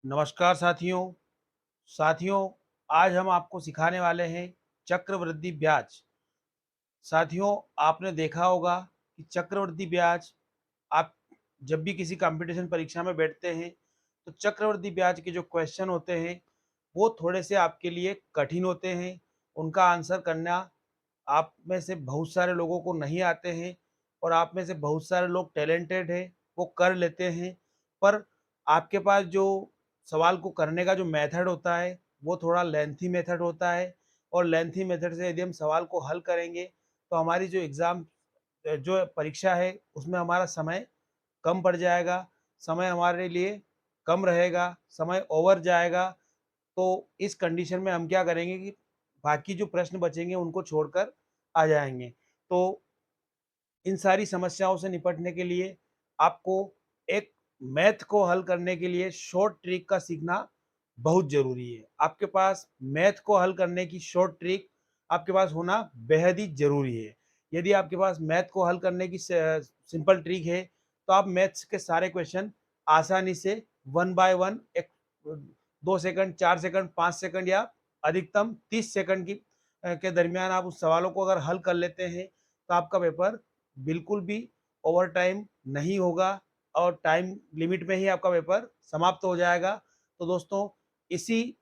नमस्कार साथियों। साथियों, आज हम आपको सिखाने वाले हैं चक्रवृद्धि ब्याज। साथियों, आपने देखा होगा कि चक्रवृद्धि ब्याज, आप जब भी किसी कंपटीशन परीक्षा में बैठते हैं तो चक्रवृद्धि ब्याज के जो क्वेश्चन होते हैं वो थोड़े से आपके लिए कठिन होते हैं। उनका आंसर करना आप में से बहुत सारे लोगों को नहीं आते हैं और आप में से बहुत सारे लोग टैलेंटेड हैं, वो कर लेते हैं। पर आपके पास जो सवाल को करने का जो मेथड होता है वो थोड़ा लेंथी मेथड होता है, और लेंथी मेथड से यदि हम सवाल को हल करेंगे तो हमारी जो एग्ज़ाम जो परीक्षा है उसमें हमारा समय कम पड़ जाएगा, समय हमारे लिए कम रहेगा, समय ओवर जाएगा। तो इस कंडीशन में हम क्या करेंगे कि बाकी जो प्रश्न बचेंगे उनको छोड़कर आ जाएँगे। तो इन सारी समस्याओं से निपटने के लिए आपको एक मैथ को हल करने के लिए शॉर्ट ट्रिक का सीखना बहुत ज़रूरी है। आपके पास मैथ को हल करने की शॉर्ट ट्रिक आपके पास होना बेहद ही ज़रूरी है। यदि आपके पास मैथ को हल करने की सिंपल ट्रिक है, तो आप मैथ्स के सारे क्वेश्चन आसानी से वन बाय वन, एक 2 सेकंड, 4 सेकंड, 5 सेकंड या अधिकतम 30 सेकंड के दरमियान आप उस सवालों को अगर हल कर लेते हैं, तो आपका पेपर बिल्कुल भी ओवर टाइम नहीं होगा और टाइम लिमिट में ही आपका पेपर समाप्त हो जाएगा। तो दोस्तों, इसी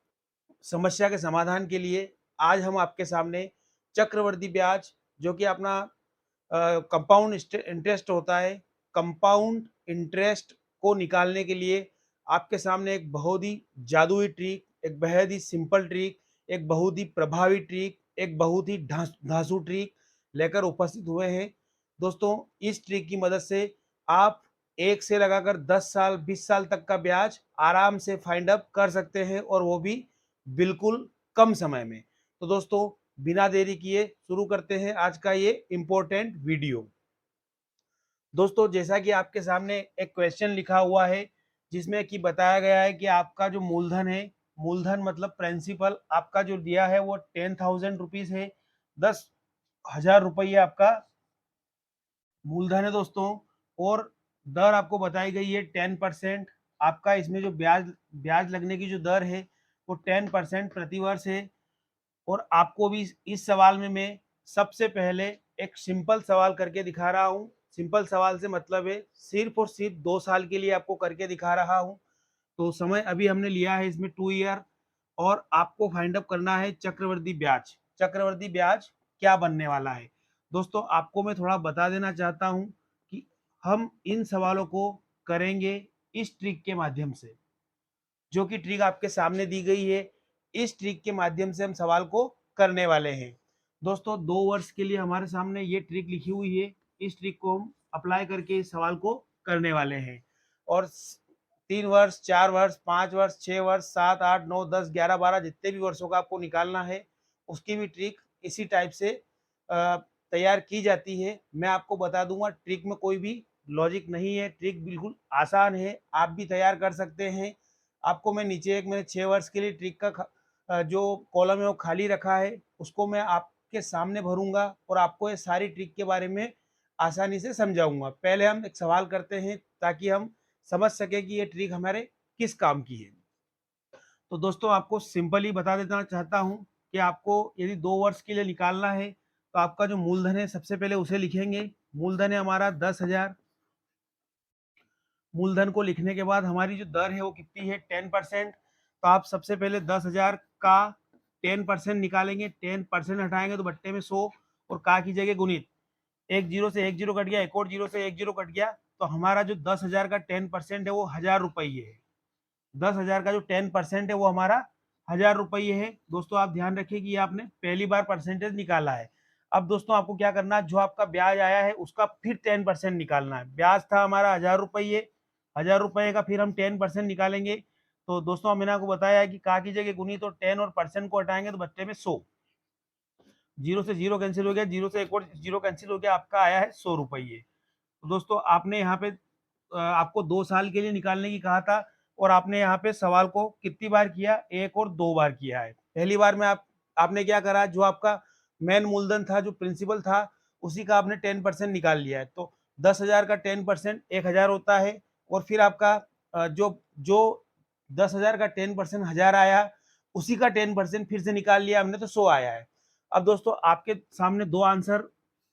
समस्या के समाधान के लिए आज हम आपके सामने चक्रवृद्धि ब्याज, जो कि अपना कंपाउंड इंटरेस्ट होता है, कंपाउंड इंटरेस्ट को निकालने के लिए आपके सामने एक बहुत ही जादुई ट्रिक, एक बेहद ही सिंपल ट्रिक, एक बहुत ही प्रभावी ट्रिक, एक बहुत ही धांसू ट्रिक लेकर उपस्थित हुए हैं। दोस्तों, इस ट्रिक की मदद से आप 1 से लगाकर 10 साल, 20 साल तक का ब्याज आराम से फाइंड अप कर सकते हैं, और वो भी बिल्कुल कम समय में। तो दोस्तों, बिना देरी किए शुरू करते हैं आज का ये इम्पोर्टेंट वीडियो। दोस्तों, जैसा कि आपके सामने एक क्वेश्चन लिखा हुआ है जिसमें कि बताया गया है कि आपका जो मूलधन है, मूलधन मतलब प्रिंसिपल आपका जो दिया है वो 10,000 रुपीज़ है। 10,000 रुपये आपका मूलधन है दोस्तों, और दर आपको बताई गई है 10%। आपका इसमें जो ब्याज ब्याज लगने की जो दर है वो 10% प्रतिवर्ष है। और आपको भी इस सवाल में मैं सबसे पहले एक सिंपल सवाल करके दिखा रहा हूँ। सिंपल सवाल से मतलब है सिर्फ और सिर्फ 2 साल के लिए आपको करके दिखा रहा हूँ। तो समय अभी हमने लिया है इसमें 2 ईयर, और आपको फाइंड अप करना है चक्रवृद्धि ब्याज। चक्रवृद्धि ब्याज क्या बनने वाला है? दोस्तों, आपको मैं थोड़ा बता देना चाहता हूँ कि हम इन सवालों को करेंगे इस ट्रिक के माध्यम से, जो कि ट्रिक आपके सामने दी गई है। इस ट्रिक के माध्यम से हम सवाल को करने वाले हैं। दोस्तों, 2 वर्ष के लिए हमारे सामने ये ट्रिक लिखी हुई है। इस ट्रिक को हम अप्लाई करके इस सवाल को करने वाले हैं। और 3 वर्ष, 4 वर्ष, 5 वर्ष, 6 वर्ष, 7, 8, 9, 10, 11, 12 जितने भी वर्षों का आपको निकालना है, उसकी भी ट्रिक इसी टाइप से तैयार की जाती है। मैं आपको बता दूंगा, ट्रिक में कोई भी लॉजिक नहीं है, ट्रिक बिल्कुल आसान है, आप भी तैयार कर सकते हैं। आपको मैं नीचे एक मैंने 6 वर्ष के लिए ट्रिक का जो कॉलम है वो खाली रखा है, उसको मैं आपके सामने भरूँगा और आपको ये सारी ट्रिक के बारे में आसानी से समझाऊँगा। पहले हम एक सवाल करते हैं ताकि हम समझ सकें कि ये ट्रिक हमारे किस काम की है। तो दोस्तों, आपको सिंपल ही बता देना चाहता हूँ कि आपको यदि 2 वर्ष के लिए निकालना है, तो आपका जो मूलधन है सबसे पहले उसे लिखेंगे। मूलधन है हमारा 10,000। मूलधन को लिखने के बाद हमारी जो दर है वो कितनी है? 10%। तो आप सबसे पहले 10,000 का 10% निकालेंगे, 10% हटाएंगे तो बट्टे में 100, और का की जगह गुणित। एक जीरो से एक जीरो कट गया, एक और जीरो से एक जीरो कट गया, तो हमारा जो 10,000 का 10% है वो 1,000 रुपये है। 10,000 का जो 10% है वो हमारा 1,000 रुपये है। दोस्तों, आप ध्यान रखिए कि ये आपने पहली बार परसेंटेज निकाला है। अब दोस्तों, आपको क्या करना है, जो आपका ब्याज आया है उसका फिर 10% निकालना है। ब्याज था हमारा 1,000 रुपये, 1,000 रुपये का फिर हम 10% निकालेंगे। तो दोस्तों, मैंने आपको बताया है कि का की जगह गुनी, तो 10 और परसेंट को हटाएंगे तो बच्चे में 100। जीरो से जीरो कैंसिल हो गया, जीरो से एक और जीरो कैंसिल हो गया, आपका आया है 100 रुपये। तो दोस्तों, आपने यहाँ पे आपको 2 साल के लिए निकालने की कहा था, और आपने यहाँ पे सवाल को कितनी बार किया? 1 और 2 बार किया है। पहली बार में आपने क्या करा, जो आपका मेन मूलधन था, जो प्रिंसिपल था, उसी का आपने 10% निकाल लिया है। तो 10,000 का 10% 1,000 होता है, और फिर आपका जो जो 10,000 का 10% 1,000 आया, उसी का 10% फिर से निकाल लिया हमने तो 100 आया है। अब दोस्तों आपके सामने दो आंसर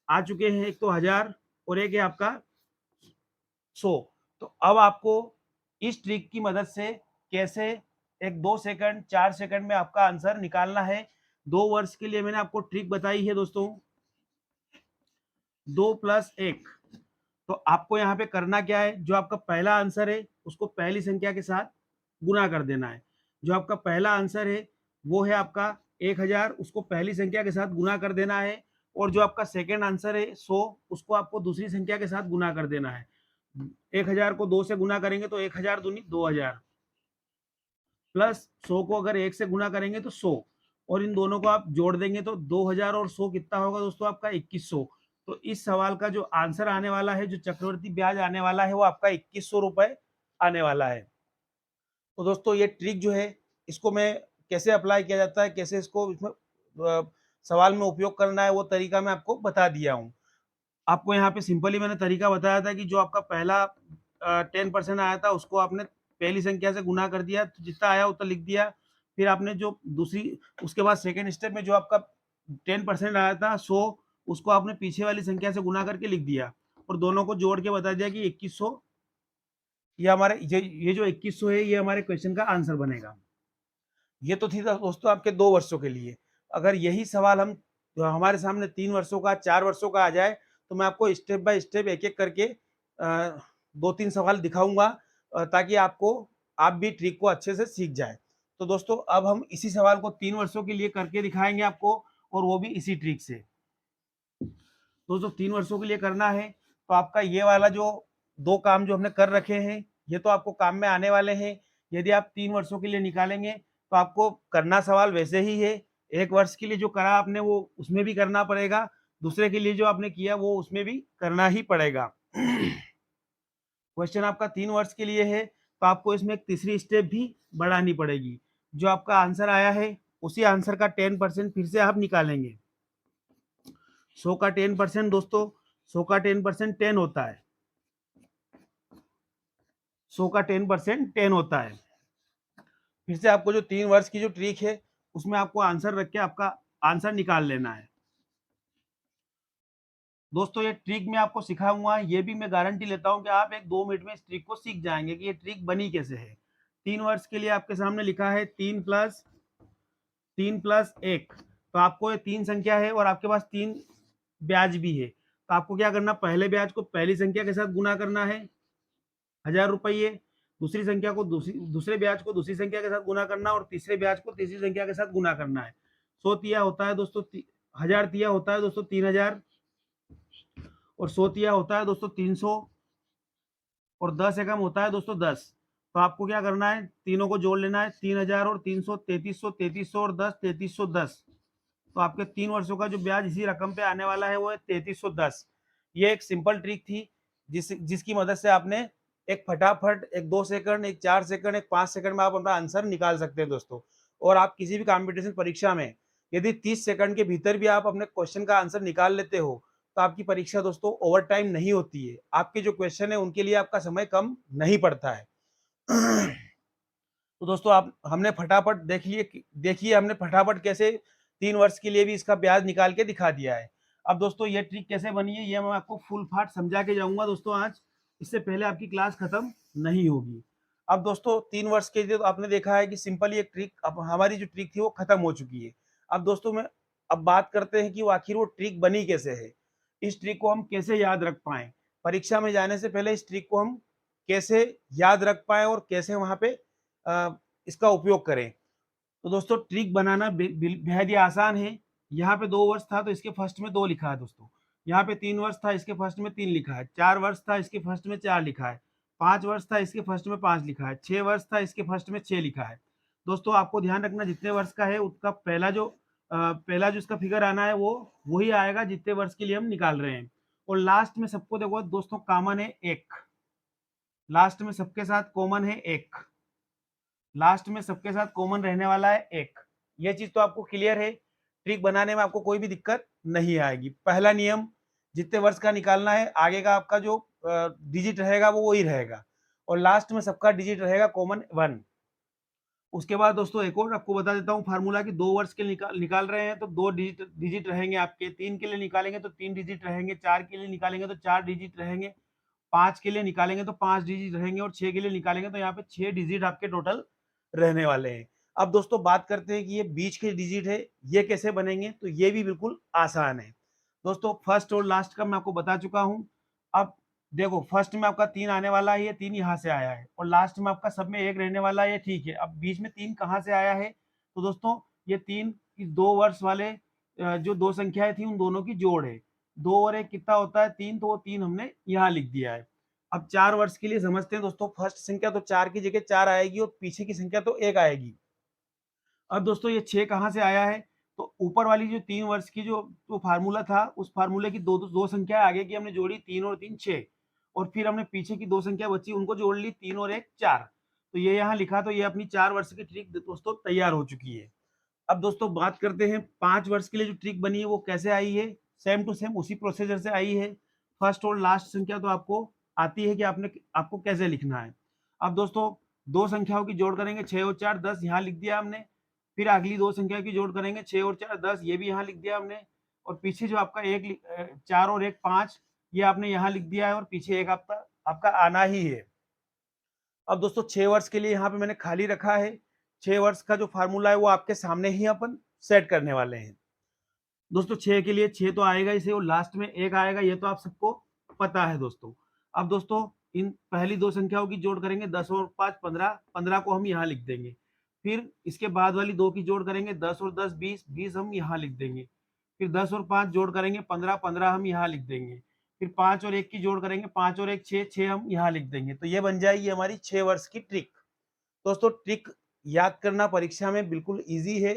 आ चुके हैं, एक तो 1,000 और एक है आपका 100। तो अब आपको इस ट्रिक की मदद से कैसे एक 2 सेकंड 4 सेकंड में आपका आंसर निकालना है। 2 वर्ष के लिए मैंने आपको ट्रिक बताई है दोस्तों, 2+1। तो आपको यहाँ पे करना क्या है, जो आपका पहला आंसर है उसको पहली संख्या के साथ गुना कर देना है। जो आपका पहला आंसर है वो है आपका 1,000, उसको पहली संख्या के साथ गुना कर देना है। और जो आपका सेकेंड आंसर है 100, उसको आपको दूसरी संख्या के साथ गुना कर देना है। 1,000 को 2 से गुना करेंगे तो 1,000 दूनी 2,000, प्लस 100 को अगर 1 से गुना करेंगे तो 100, और इन दोनों को आप जोड़ देंगे तो 2,000 और 100 कितना होगा दोस्तों, आपका 2,100। तो इस सवाल का जो आंसर आने वाला है, जो चक्रवृद्धि ब्याज आने वाला है, वो आपका 2,100 रुपए आने वाला है। तो दोस्तों ये ट्रिक जो है, इसको मैं कैसे अप्लाई किया जाता है, कैसे इसको इसमें सवाल में उपयोग करना है, वो तरीका मैं आपको बता दिया हूँ। आपको यहाँ पे सिंपली मैंने तरीका बताया था कि जो आपका पहला 10% आया था, उसको आपने पहली संख्या से गुना कर दिया, तो जितना आया उतना लिख दिया। फिर आपने जो दूसरी, उसके बाद सेकंड स्टेप में जो आपका 10% आया था 100, उसको आपने पीछे वाली संख्या से गुना करके लिख दिया, और दोनों को जोड़ के बता दिया कि 2,100, ये हमारे ये जो 2,100 है, ये हमारे क्वेश्चन का आंसर बनेगा। ये तो थी दोस्तों आपके 2 वर्षों के लिए। अगर यही सवाल हम हमारे सामने 3 वर्षों का 4 वर्षों का आ जाए, तो मैं आपको स्टेप बाय स्टेप एक एक करके 2-3 सवाल दिखाऊंगा, ताकि आप भी ट्रिक को अच्छे से सीख जाए। तो दोस्तों अब हम इसी सवाल को 3 वर्षों के लिए करके दिखाएंगे आपको, और वो भी इसी ट्रिक से। दोस्तों 3 वर्षों के लिए करना है, तो आपका ये वाला जो 2 काम जो हमने कर रखे हैं, ये तो आपको काम में आने वाले हैं। यदि आप 3 वर्षों के लिए निकालेंगे, तो आपको करना सवाल वैसे ही है। 1 वर्ष के लिए जो करा आपने, वो उसमें भी करना पड़ेगा, दूसरे के लिए जो आपने किया वो उसमें भी करना ही पड़ेगा। क्वेश्चन आपका 3 वर्ष के लिए है, तो आपको इसमें एक तीसरी स्टेप भी बढ़ानी पड़ेगी। जो आपका आंसर आया है, उसी आंसर का 10% फिर से आप निकालेंगे। 100 का 10% दोस्तों, 100 का 10% 10 होता है। 100 का 10% 10 होता है। फिर से आपको जो 3 वर्ष की जो ट्रिक है, उसमें आपको आंसर रख के आपका आंसर निकाल लेना है। दोस्तों ये ट्रिक मैं आपको सिखाऊंगा, ये भी मैं गारंटी लेता हूं कि आप 1-2 मिनट में इस ट्रिक को सीख जाएंगे कि ये ट्रिक बनी कैसे है। 3 वर्ष के लिए आपके सामने लिखा है 3+1, तो आपको ये 3 संख्या है और आपके पास 3 ब्याज भी है। तो आपको क्या करना, पहले ब्याज को पहली संख्या के साथ गुना करना है, 1,000 रुपये। दूसरी संख्या को दूसरे ब्याज को दूसरी संख्या के साथ गुना करना, और तीसरे ब्याज को तीसरी संख्या के साथ गुना करना है। 100 तिया होता है दोस्तों, 1,000 तिया होता है दोस्तों 3,000, और 100 तिया होता है दोस्तों 300, और 10 एकम होता है दोस्तों 10। तो आपको क्या करना है, तीनों को जोड़ लेना है, 3,000 और 300, 3,300, 3,300 और 10, 3,310। तो आपके 3 वर्षों का जो ब्याज इसी रकम पे आने वाला है, वो है 3,310। ये एक सिंपल ट्रिक थी, जिसकी मदद से आपने एक फटाफट एक 2 सेकंड, एक 4 सेकंड, एक 5 सेकंड में आप अपना आंसर निकाल सकते हैं दोस्तों। और आप किसी भी कॉम्पिटिशन परीक्षा में यदि 30 सेकंड के भीतर भी आप अपने क्वेश्चन का आंसर निकाल लेते हो, तो आपकी परीक्षा दोस्तों ओवर टाइम नहीं होती है। आपके जो क्वेश्चन है उनके लिए आपका समय कम नहीं पड़ता है। तो दोस्तों आप हमने फटाफट देखिए हमने फटाफट कैसे 3 वर्ष के लिए भी इसका ब्याज निकाल के दिखा दिया है। अब दोस्तों ये ट्रिक कैसे बनी है, ये मैं आपको फुल फाट समझा के जाऊंगा दोस्तों आज, इससे पहले आपकी क्लास खत्म नहीं होगी। अब दोस्तों 3 वर्ष के लिए तो आपने देखा है कि सिंपल ये ट्रिक, अब हमारी जो ट्रिक थी वो खत्म हो चुकी है। अब दोस्तों मैं अब बात करते हैं कि वो आखिर वो ट्रिक बनी कैसे है, इस ट्रिक को हम कैसे याद रख पाए, परीक्षा में जाने से पहले इस ट्रिक को हम कैसे याद रख पाए और कैसे वहां पे इसका उपयोग करें। तो दोस्तों ट्रिक बनाना बेहद ही आसान है। यहाँ पे 2 वर्ष था तो इसके फर्स्ट में 2 लिखा है दोस्तों। यहाँ पे 3 वर्ष था, इसके फर्स्ट में 3 लिखा है। 4 वर्ष था, इसके फर्स्ट में 4 लिखा है। 5 वर्ष था, इसके फर्स्ट में 5 लिखा है। 6 वर्ष था, इसके फर्स्ट में 6 लिखा है। दोस्तों आपको ध्यान रखना, जितने वर्ष का है उसका पहला जो इसका फिगर आना है, वो वही आएगा जितने वर्ष के लिए हम निकाल रहे हैं। और लास्ट में सबको देखो दोस्तों कॉमन है 1, लास्ट में सबके साथ कॉमन है 1, लास्ट में सबके साथ कॉमन रहने वाला है 1। ये चीज तो आपको क्लियर है, ट्रिक बनाने में आपको कोई भी दिक्कत नहीं आएगी। पहला नियम जितने वर्ष का निकालना है, आगे का आपका जो डिजिट रहेगा वो वही रहेगा, और लास्ट में सबका डिजिट रहेगा कॉमन 1। उसके बाद दोस्तों एक और आपको बता देता हूँ फार्मूला कि 2 वर्ष के निकाल रहे हैं तो 2 डिजिट डिजिट रहेंगे आपके, 3 के लिए निकालेंगे तो 3 डिजिट रहेंगे, 4 के लिए निकालेंगे तो 4 डिजिट रहेंगे, 5 के लिए निकालेंगे तो 5 डिजिट रहेंगे, और 6 के लिए निकालेंगे तो यहाँ पे 6 डिजिट आपके टोटल रहने वाले हैं। अब दोस्तों बात करते हैं कि ये बीच के डिजिट है, ये कैसे बनेंगे, तो ये भी बिल्कुल आसान है। दोस्तों फर्स्ट और लास्ट का मैं आपको बता चुका हूँ। अब देखो फर्स्ट में आपका 3 आने वाला है, ये 3 यहाँ से आया है, और लास्ट में आपका सब में 1 रहने वाला है, ये ठीक है। अब बीच में 3 कहाँ से आया है, तो दोस्तों ये 3 इस 2 वर्ष वाले जो 2 संख्याएँ थी उन दोनों की जोड़ है। 2 और 1 कितना होता है 3, तो वो 3 हमने यहाँ लिख दिया है। अब 4 वर्ष के लिए समझते हैं दोस्तों, फर्स्ट संख्या तो 4 की जगह 4 आएगी और पीछे की संख्या तो 1 आएगी। अब दोस्तों ये 6 कहाँ से आया है, तो ऊपर वाली जो 3 वर्ष की जो फार्मूला था, उस फार्मूले की 2 संख्या आगे की हमने जोड़ी, 3 और 3 6, और फिर हमने पीछे की 2 संख्या बची उनको जोड़ ली, 3 और 1 4। तो ये यहाँ लिखा, तो ये अपनी 4 वर्ष की ट्रिक दोस्तों तैयार हो चुकी है। अब दोस्तों बात करते हैं 5 वर्ष के लिए जो ट्रिक बनी है वो कैसे आई है। सेम टू सेम उसी प्रोसीजर से आई है। फर्स्ट और लास्ट संख्या तो आपको आती है कि आपको कैसे लिखना है। अब दोस्तों 2 संख्याओं की जोड़ करेंगे, 6 और 4 10, यहाँ लिख दिया हमने। फिर अगली 2 संख्या की जोड़ करेंगे, 6 और 4 10, ये भी यहाँ लिख दिया हमने। और पीछे जो आपका 4 और 1 5, ये आपने यहाँ लिख दिया है, और पीछे एक आपका आपका आना ही है। अब दोस्तों 6 वर्ष के लिए यहाँ पे मैंने खाली रखा है। 6 वर्ष का जो फार्मूला है वो आपके सामने ही अपन सेट करने वाले हैं। दोस्तों 6 के लिए 6 तो आएगा इसे, और लास्ट में 1 आएगा, ये तो आप सबको पता है दोस्तों। अब दोस्तों इन पहली 2 संख्याओं की जोड़ करेंगे, 10 और 5 15, 15 को हम यहाँ लिख देंगे। फिर इसके बाद वाली 2 की जोड़ करेंगे, 10 और 10 20, 20 हम यहाँ लिख देंगे। फिर 10 और 5 जोड़ करेंगे, 15, 15 हम यहाँ लिख देंगे। फिर 5 और 1 की जोड़ करेंगे, 5 और 1 6, 6 हम यहाँ लिख देंगे। तो ये बन जाएगी हमारी 6 वर्ष की ट्रिक। दोस्तों ट्रिक याद करना परीक्षा में बिल्कुल ईज़ी है।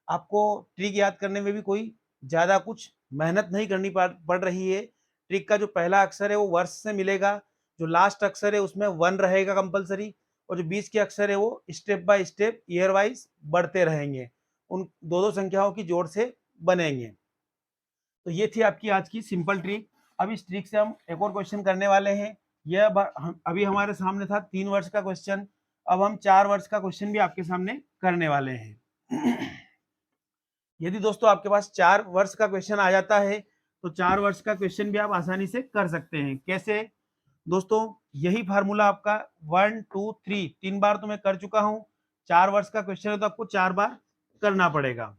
आपको ट्रिक याद करने में भी कोई ज़्यादा कुछ मेहनत नहीं करनी पड़ रही है। ट्रिक का जो पहला अक्षर है वो वर्ष से मिलेगा, जो लास्ट अक्षर है उसमें 1 रहेगा कंपल्सरी, और जो बीच के अक्षर है वो step by step year wise बढ़ते रहेंगे। उन 2-2 संख्याओं की जोड़ से बनेंगे। तो ये थी आपकी आज की सिंपल ट्रिक। अब इस ट्रिक से हम एक और क्वेश्चन करने वाले हैं। यह अभी हमारे सामने था 3 वर्ष का क्वेश्चन, अब हम 4 वर्ष का क्वेश्चन भी आपके सामने करने वाले हैं। यदि दोस्तों आपके पास 4 वर्ष का क्वेश्चन आ जाता है, तो 4 वर्ष का क्वेश्चन भी आप आसानी से कर सकते हैं। कैसे? दोस्तों यही फार्मूला आपका 1 2 3 3 बार तो मैं कर चुका हूँ। 4 वर्ष का क्वेश्चन है तो आपको 4 बार करना पड़ेगा।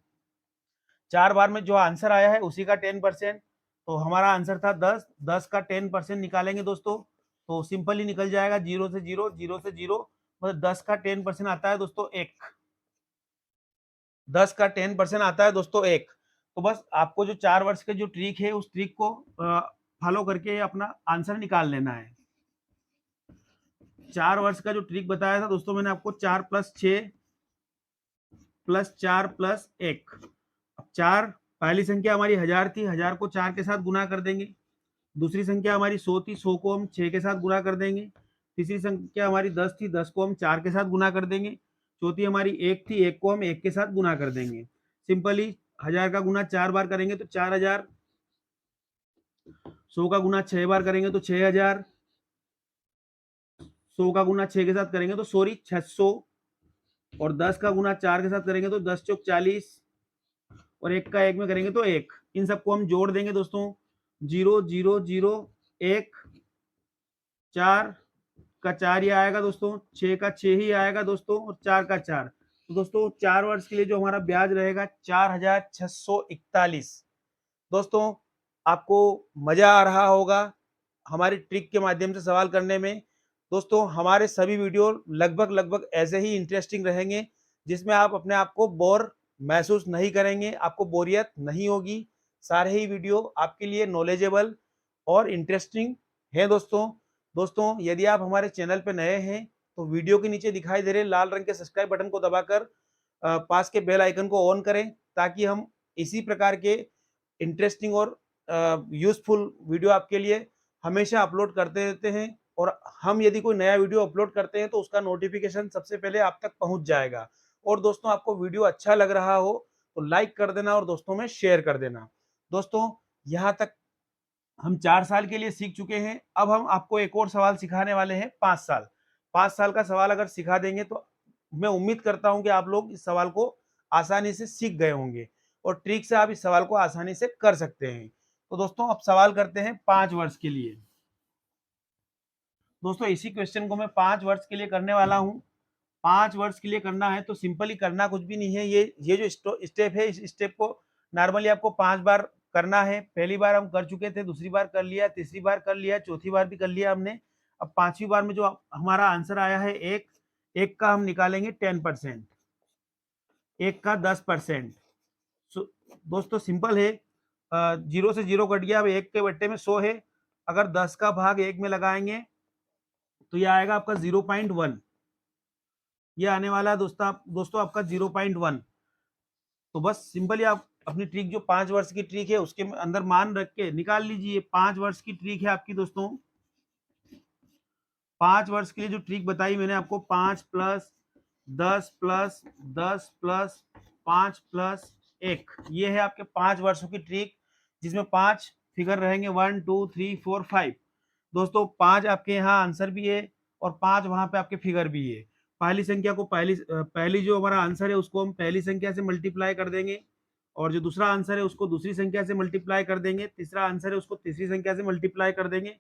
4 बार में जो आंसर आया है उसी का 10%, तो हमारा आंसर था 10, 10 का 10% निकालेंगे दोस्तों, तो सिंपल ही निकल जाएगा, 0 से 0, 0 से 0, मतलब 10 का 10% आता है दोस्तों 1। 10 का 10% आता है दोस्तों 1। तो बस आपको जो 4 वर्ष के जो ट्रिक है उस ट्रिक को फॉलो करके अपना आंसर निकाल लेना है। 4 वर्ष का जो ट्रिक बताया था दोस्तों मैंने आपको, 4 + 6 + 4 + 1। अब 4 पहली संख्या हमारी 1000 थी, 1000 को 4 के साथ गुना कर देंगे। दूसरी संख्या हमारी 100 थी, 100 को हम 6 के साथ गुना कर देंगे। तीसरी संख्या हमारी 10 थी, 10 को हम 4 के साथ गुना कर देंगे। चौथी हमारी 1 थी, 1 को हम 1 के साथ गुना कर देंगे। सिंपली 1000 का गुना 4 बार करेंगे तो 4000, 100 का गुना 6 बार करेंगे तो 6000, 100 का गुना 6 के साथ करेंगे तो 600, और 10 का गुना 4 के साथ करेंगे तो 10 चौक 40, और 1 का 1 में करेंगे तो 1। इन सबको हम जोड़ देंगे दोस्तों, 0 0 0 1, 4 का 4 ही आएगा दोस्तों, 6 का 6 ही आएगा दोस्तों, और 4 का 4। तो दोस्तों 4 वर्ष के लिए जो हमारा ब्याज रहेगा 4641। दोस्तों आपको मजा आ रहा होगा हमारी ट्रिक के माध्यम से सवाल करने में। दोस्तों हमारे सभी वीडियो लगभग ऐसे ही इंटरेस्टिंग रहेंगे, जिसमें आप अपने आप को बोर महसूस नहीं करेंगे, आपको बोरियत नहीं होगी। सारे ही वीडियो आपके लिए नॉलेजेबल और इंटरेस्टिंग है दोस्तों। दोस्तों यदि आप हमारे चैनल पर नए हैं तो वीडियो के नीचे दिखाई दे रहे लाल रंग के सब्सक्राइब बटन को दबाकर पास के बेल आइकन को ऑन करें, ताकि हम इसी प्रकार के इंटरेस्टिंग और यूजफुल वीडियो आपके लिए हमेशा अपलोड करते रहते हैं। और हम यदि कोई नया वीडियो अपलोड करते हैं तो उसका नोटिफिकेशन सबसे पहले आप तक पहुंच जाएगा। और दोस्तों आपको वीडियो अच्छा लग रहा हो तो लाइक कर देना और दोस्तों में शेयर कर देना। दोस्तों यहाँ तक हम 4 साल के लिए सीख चुके हैं। अब हम आपको एक और सवाल सिखाने वाले हैं 5 साल। 5 साल का सवाल अगर सिखा देंगे तो मैं उम्मीद करता हूँ कि आप लोग इस सवाल को आसानी से सीख गए होंगे और ट्रिक से आप इस सवाल को आसानी से कर सकते हैं। तो दोस्तों अब सवाल करते हैं 5 वर्ष के लिए। दोस्तों इसी क्वेश्चन को मैं 5 वर्ष के लिए करने वाला हूँ। 5 वर्ष के लिए करना है तो सिंपली करना कुछ भी नहीं है। ये जो स्टेप है, इस स्टेप को नॉर्मली आपको 5 बार करना है। पहली बार हम कर चुके थे, दूसरी बार कर लिया, तीसरी बार कर लिया, चौथी बार भी कर लिया हमने। अब 5वीं बार में जो हमारा आंसर आया है 1, 1 का हम निकालेंगे 10%, 1 का 10%। दोस्तों सिंपल है, 0 से 0 कट गया, अब 1 के बट्टे में 100 है। अगर 10 का भाग 1 में लगाएंगे तो ये आएगा आपका 0.1। ये आने वाला है दोस्तों आपका 0.1। तो बस सिंपली आप अपनी ट्रिक जो 5 वर्ष की ट्रिक है उसके अंदर मान रख के निकाल लीजिए। 5 वर्ष की ट्रिक है आपकी दोस्तों। 5 वर्ष के लिए जो ट्रिक बताई मैंने आपको, 5 प्लस 10 प्लस 10 प्लस 5 प्लस 1, ये है आपके 5 वर्षों की ट्रिक, जिसमें 5 फिगर रहेंगे 1 2 3 4 5। दोस्तों 5 आपके यहाँ आंसर भी है और 5 वहां पे आपके फिगर भी है। पहली संख्या को पहली जो हमारा आंसर है उसको हम पहली संख्या से मल्टीप्लाई कर देंगे, और जो दूसरा आंसर है उसको दूसरी संख्या से मल्टीप्लाई कर देंगे, तीसरा आंसर है उसको तीसरी संख्या से मल्टीप्लाई कर देंगे,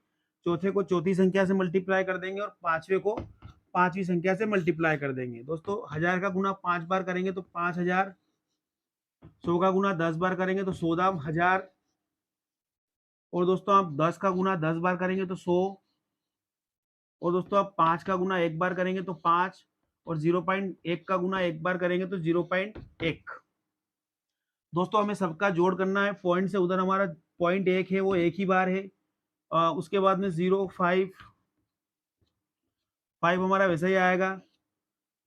चौथे को चौथी संख्या से मल्टीप्लाई कर देंगे और पांचवे को पांचवी संख्या से मल्टीप्लाई कर देंगे। दोस्तों 1000 का गुना 5 बार करेंगे तो 5000, 100 का गुना 10 बार करेंगे तो 100 दाम 1000, और दोस्तों आप 10 का गुना 10 बार करेंगे तो 100, और दोस्तों आप 5 का गुना 1 बार करेंगे तो 5, और 0.1 का गुना 1 बार करेंगे तो 0.1। दोस्तों हमें सबका जोड़ करना है। पॉइंट से उधर हमारा पॉइंट 1 है, वो एक ही बार है। उसके बाद में 0 5 5 हमारा वैसे ही आएगा।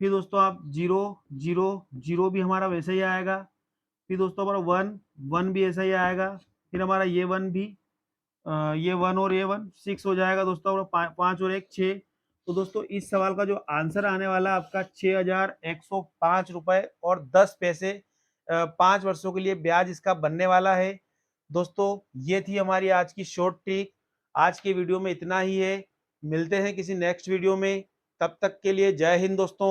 फिर दोस्तों आप 0 0 0 भी हमारा वैसे ही आएगा। फिर दोस्तों हमारा 1 1 भी ऐसा ही आएगा। फिर हमारा ये 1 भी, ये 1 और ये 1 6 हो जाएगा दोस्तों, और 5 और 1 6। तो दोस्तों इस सवाल का जो आंसर आने वाला है आपका 6105 रुपए और 10 पैसे 5 वर्षों के लिए ब्याज इसका बनने वाला है। दोस्तों ये थी हमारी आज की शॉर्ट ट्रिक। आज के वीडियो में इतना ही है। मिलते हैं किसी नेक्स्ट वीडियो में, तब तक के लिए जय हिंद दोस्तों।